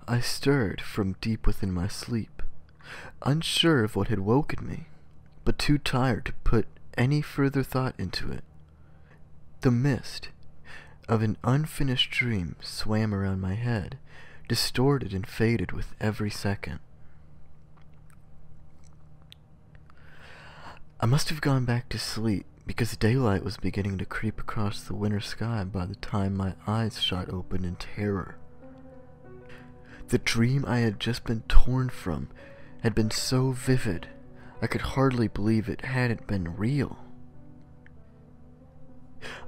I stirred from deep within my sleep, unsure of what had woken me, but too tired to put any further thought into it. The mist of an unfinished dream swam around my head, distorted and faded with every second. I must have gone back to sleep because daylight was beginning to creep across the winter sky by the time my eyes shot open in terror. The dream I had just been torn from had been so vivid, I could hardly believe it hadn't been real.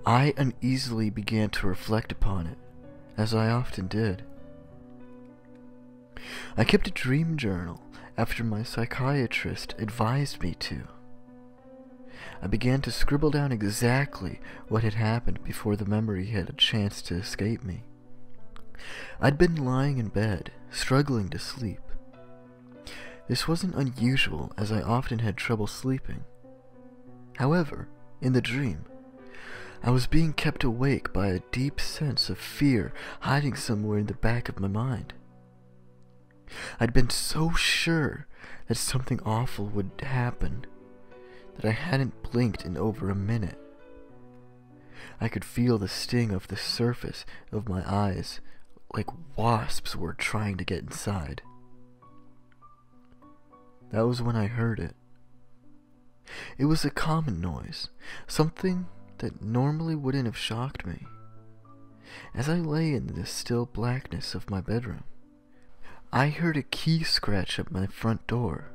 I uneasily began to reflect upon it, as I often did. I kept a dream journal after my psychiatrist advised me to. I began to scribble down exactly what had happened before the memory had a chance to escape me. I'd been lying in bed, struggling to sleep. This wasn't unusual, as I often had trouble sleeping. However, in the dream, I was being kept awake by a deep sense of fear hiding somewhere in the back of my mind. I'd been so sure that something awful would happen that I hadn't blinked in over a minute. I could feel the sting of the surface of my eyes, like wasps were trying to get inside. That was when I heard it. It was a common noise, something that normally wouldn't have shocked me. As I lay in the still blackness of my bedroom, I heard a key scratch at my front door,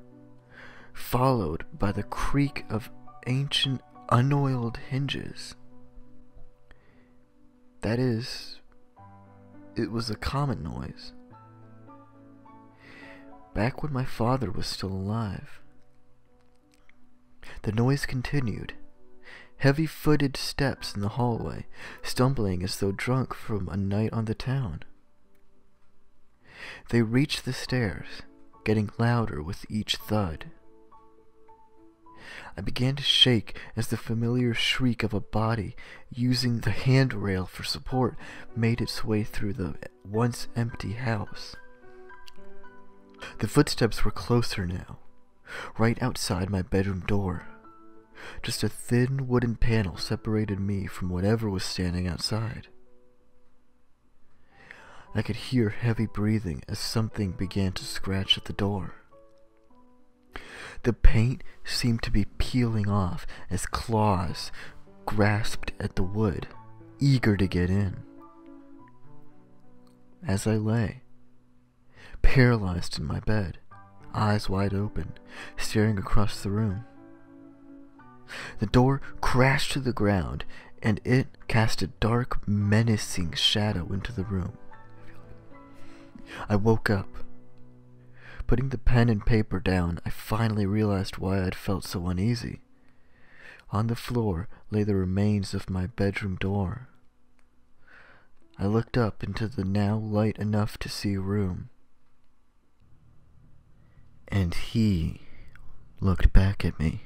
followed by the creak of ancient, unoiled hinges. That is, it was a common noise. Back when my father was still alive. The noise continued. Heavy-footed steps in the hallway, stumbling as though drunk from a night on the town. They reached the stairs, getting louder with each thud. I began to shake as the familiar shriek of a body using the handrail for support made its way through the once empty house. The footsteps were closer now, right outside my bedroom door. Just a thin wooden panel separated me from whatever was standing outside. I could hear heavy breathing as something began to scratch at the door. The paint seemed to be peeling off as claws grasped at the wood, eager to get in. As I lay, paralyzed in my bed, eyes wide open, staring across the room, the door crashed to the ground, and it cast a dark, menacing shadow into the room. I woke up. Putting the pen and paper down, I finally realized why I'd felt so uneasy. On the floor lay the remains of my bedroom door. I looked up into the now light enough to see room. And he looked back at me.